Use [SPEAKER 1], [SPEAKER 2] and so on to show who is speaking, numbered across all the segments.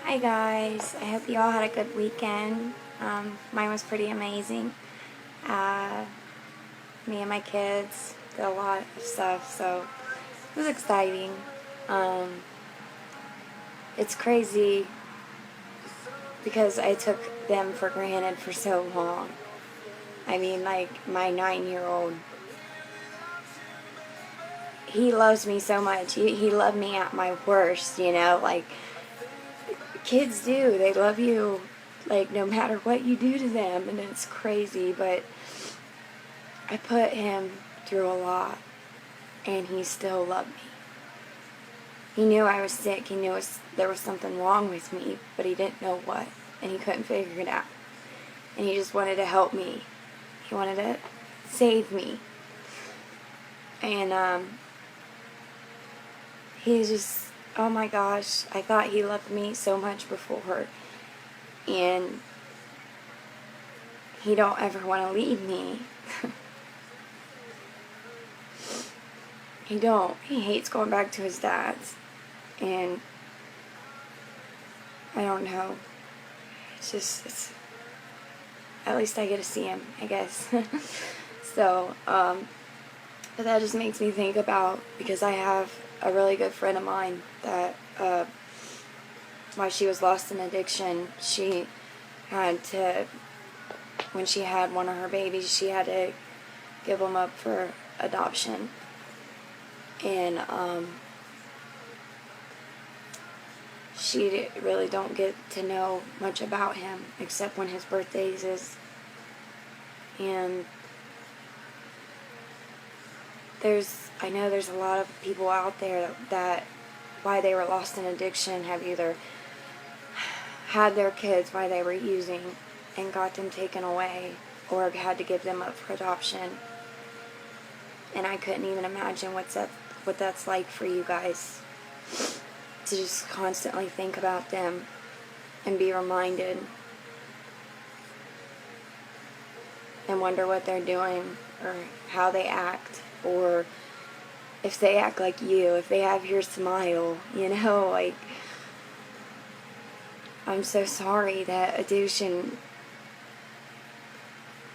[SPEAKER 1] Hi guys, I hope you all had a good weekend. Mine was pretty amazing. Uh, Me and my kids did a lot of stuff, so it was exciting. Um, it's crazy because I took them for granted for so long. I mean, like my 9-year-old, he loves me so much. He loved me at my worst, like kids do. They love you, like no matter what you do to them, and it's crazy, but I put him through a lot, and he still loved me. He knew I was sick. He knew there was something wrong with me, but he didn't know what, and he couldn't figure it out. And he just wanted to help me. He wanted to save me. And he just, oh my gosh, I thought he loved me so much before, and he don't ever want to leave me. He don't. He hates going back to his dad's. And I don't know. It's at least I get to see him, I guess. So, but that just makes me think about, because I have a really good friend of mine that, while she was lost in addiction, she had to, when she had one of her babies, she had to give him up for adoption. And, she really don't get to know much about him except when his birthdays is. And I know there's a lot of people out there that why they were lost in addiction have either had their kids while they were using and got them taken away, or had to give them up for adoption. And I couldn't even imagine what that's like for you guys, to just constantly think about them and be reminded and wonder what they're doing or how they act, or if they act like you, if they have your smile, like, I'm so sorry that addiction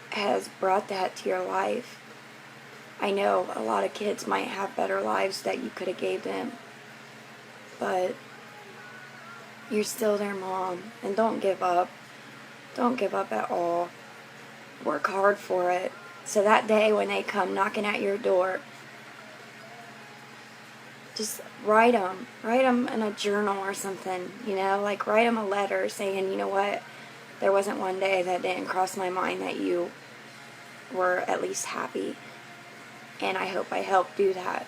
[SPEAKER 1] has brought that to your life. I know a lot of kids might have better lives that you could have gave them, but you're still their mom, and don't give up. Don't give up at all. Work hard for it, so that day when they come knocking at your door, just write them in a journal or something, like write them a letter saying, you know what, there wasn't one day that didn't cross my mind that you were at least happy, and I hope I helped do that.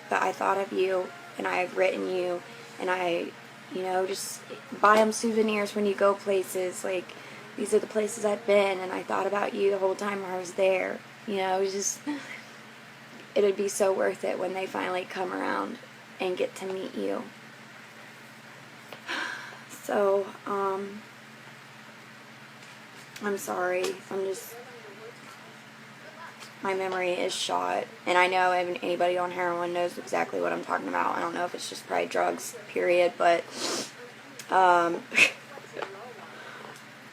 [SPEAKER 1] But I thought of you, and I've written you, and I, just buy them souvenirs when you go places, like, these are the places I've been, and I thought about you the whole time I was there. It would be so worth it when they finally come around and get to meet you. So, I'm sorry. My memory is shot, and I know anybody on heroin knows exactly what I'm talking about. I don't know if it's just probably drugs, period, but,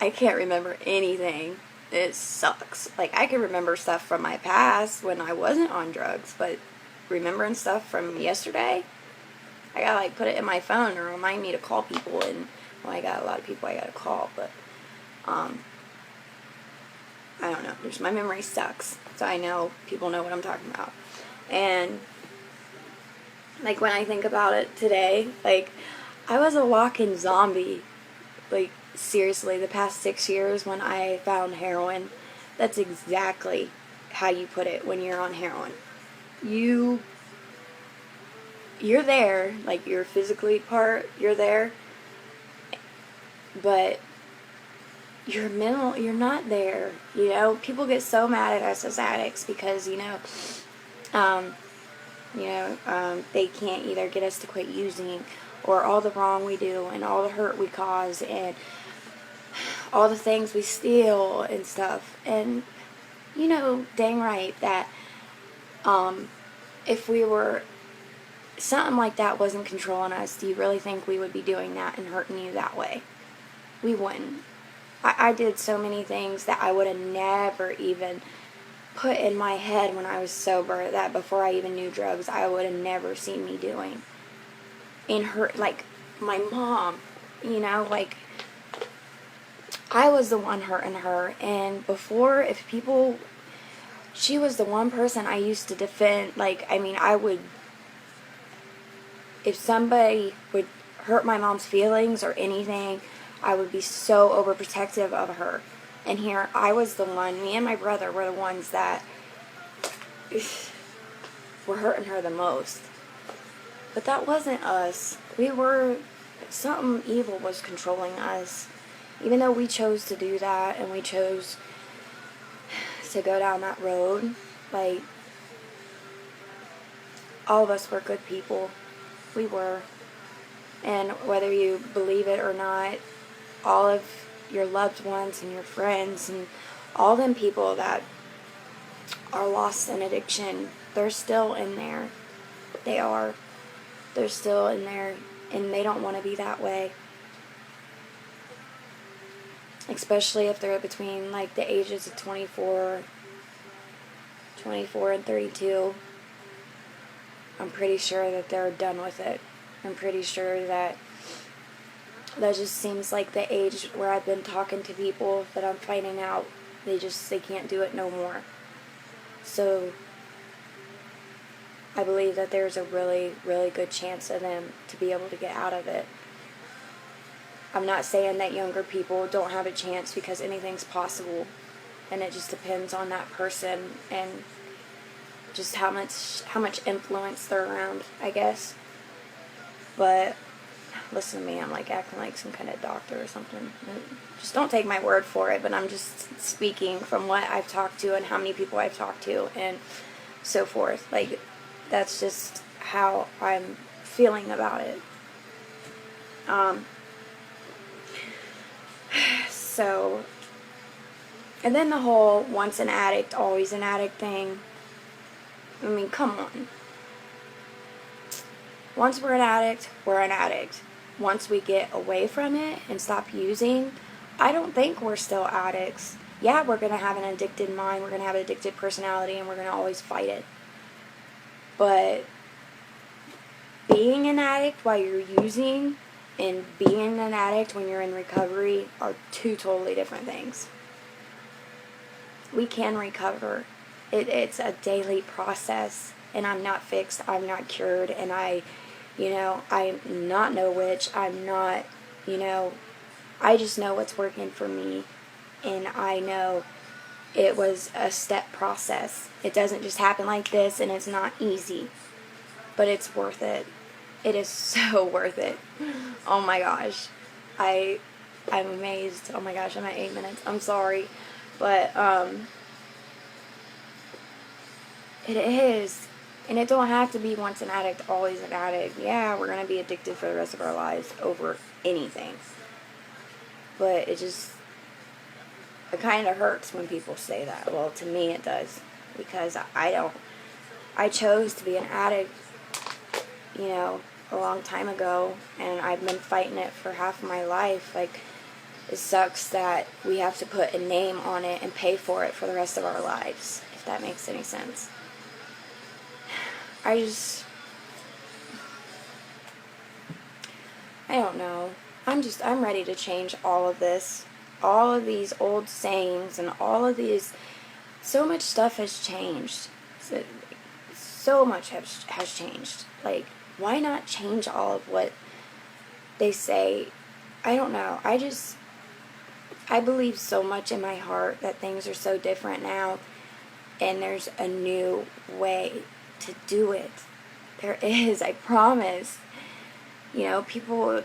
[SPEAKER 1] I can't remember anything. It sucks. Like, I can remember stuff from my past when I wasn't on drugs, but remembering stuff from yesterday, I gotta, put it in my phone to remind me to call people, and, well, I got a lot of people I gotta call, but, I don't know. My memory sucks, so I know people know what I'm talking about. And, when I think about it today, I was a walking zombie. Seriously, the past 6 years when I found heroin, that's exactly how you put it when you're on heroin. You're there, you're physically you're there, but you're not there, People get so mad at us as addicts because, they can't either get us to quit using, or all the wrong we do, and all the hurt we cause, and all the things we steal and stuff. And dang right that if we were something like that wasn't controlling us, do you really think we would be doing that and hurting you that way? We wouldn't. I did so many things that I would have never even put in my head when I was sober, that before I even knew drugs, I would have never seen me doing. And her, like, my mom, you know, like, I was the one hurting her. And before, if people, she was the one person I used to defend. Like, I mean, I would, if somebody would hurt my mom's feelings or anything, I would be so overprotective of her. And here, I was the one, me and my brother were the ones that were hurting her the most. But that wasn't us. Something evil was controlling us. Even though we chose to do that, and we chose to go down that road, like, all of us were good people. We were. And whether you believe it or not, all of your loved ones and your friends and all them people that are lost in addiction, they're still in there. They are. They're still in there, and they don't want to be that way. Especially if they're between, like, the ages of 24 and 32. I'm pretty sure that they're done with it. I'm pretty sure that just seems like the age where I've been talking to people that I'm finding out they can't do it no more. So I believe that there's a really, really good chance of them to be able to get out of it. I'm not saying that younger people don't have a chance, because anything's possible, and it just depends on that person and just how much influence they're around, I guess. But listen to me, I'm like acting like some kind of doctor or something. Just don't take my word for it, but I'm just speaking from what I've talked to and how many people I've talked to and so forth. Like, that's just how I'm feeling about it. So, and then the whole once an addict, always an addict thing. I mean, come on. Once we're an addict, we're an addict. Once we get away from it and stop using, I don't think we're still addicts. Yeah, we're going to have an addicted mind, we're going to have an addicted personality, and we're going to always fight it. But being an addict while you're using and being an addict when you're in recovery are two totally different things. We can recover. It's a daily process, and I'm not fixed, I'm not cured, and I'm not no witch, I'm not, I just know what's working for me, and I know it was a step process. It doesn't just happen like this, and it's not easy, but it's worth it. It is so worth it. Oh my gosh. I'm amazed. Oh my gosh, I'm at 8 minutes. I'm sorry. But, it is. And it don't have to be once an addict, always an addict. Yeah, we're going to be addicted for the rest of our lives over anything. But it kind of hurts when people say that. Well, to me it does. Because I chose to be an addict, a long time ago, and I've been fighting it for half of my life. Like, it sucks that we have to put a name on it and pay for it for the rest of our lives, if that makes any sense. I don't know. I'm ready to change all of this. All of these old sayings and all of these, so much stuff has changed. So much has changed. Like, why not change all of what they say? I don't know. I believe so much in my heart that things are so different now, and there's a new way to do it. There is, I promise. People,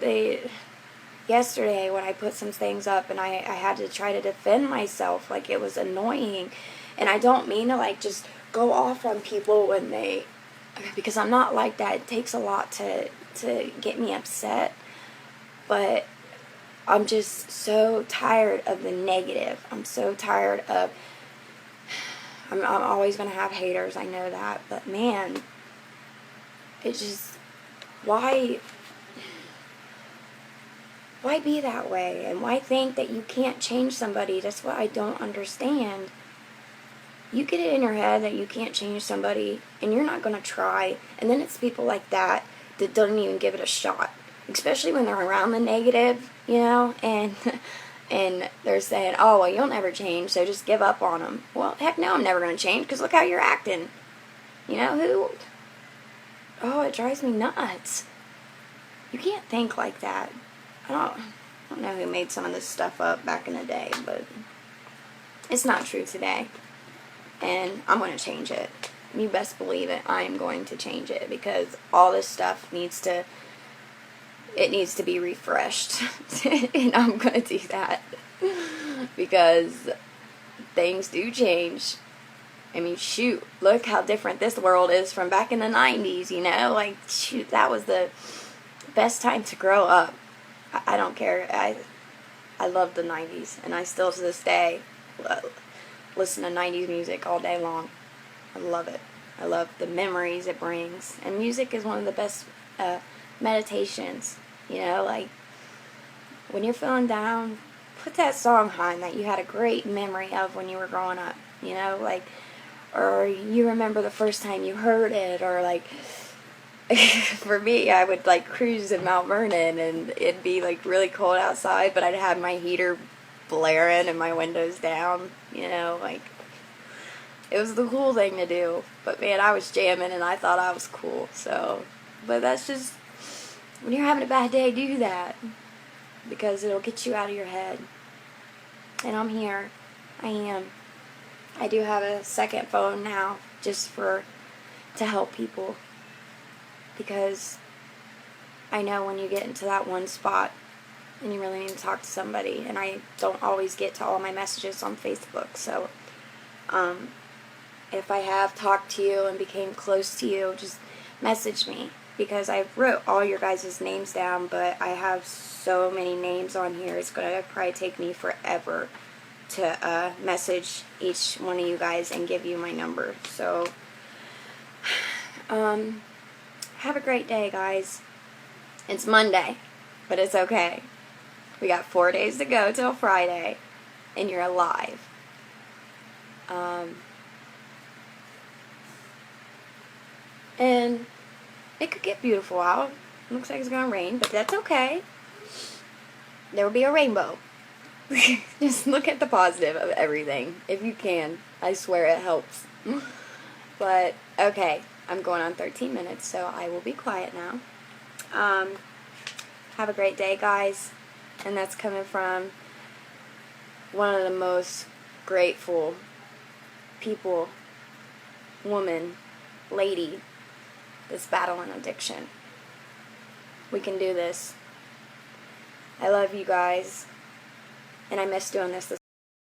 [SPEAKER 1] yesterday when I put some things up and I had to try to defend myself, like, it was annoying. And I don't mean to, like, just go off on people because I'm not like that. It takes a lot to get me upset. But I'm just so tired of the negative. I'm so tired of, I'm always going to have haters, I know that. But man, it just, why be that way? And why think that you can't change somebody? That's what I don't understand. You get it in your head that you can't change somebody, and you're not going to try. And then it's people like that that don't even give it a shot, especially when they're around the negative, and and they're saying, oh, well, you'll never change, so just give up on them. Well, heck no, I'm never going to change, because look how you're acting. Who? Oh, it drives me nuts. You can't think like that. I don't know who made some of this stuff up back in the day, but it's not true today. And I'm going to change it. You best believe it. I am going to change it, because all this stuff needs to be refreshed. And I'm going to do that. Because things do change. I mean, shoot, look how different this world is from back in the 90s, Like, shoot, that was the best time to grow up. I don't care. I love the 90s, and I still to this day listen to 90s music all day long. I love it. I love the memories it brings. And music is one of the best meditations. Like when you're feeling down, put that song on that you had a great memory of when you were growing up. Like, or you remember the first time you heard it, or like, for me, I would like cruise in Mount Vernon, and it'd be like really cold outside, but I'd have my heater blaring and my windows down, like, it was the cool thing to do. But man, I was jamming, and I thought I was cool. So, but that's just, when you're having a bad day, do that, because it'll get you out of your head. And I'm here. I am. I do have a second phone now, just to help people, because I know when you get into that one spot and you really need to talk to somebody, and I don't always get to all my messages on Facebook, so if I have talked to you and became close to you, just message me, because I wrote all your guys' names down, but I have so many names on here, it's going to probably take me forever to message each one of you guys and give you my number. So have a great day, guys. It's Monday, but it's okay. We got 4 days to go till Friday, and you're alive. And it could get beautiful out. Looks like it's gonna rain, but that's okay. There will be a rainbow. Just look at the positive of everything, if you can. I swear it helps. But, okay, I'm going on 13 minutes, so I will be quiet now. Have a great day, guys. And that's coming from one of the most grateful people, woman, lady, that's battling addiction. We can do this. I love you guys. And I miss doing this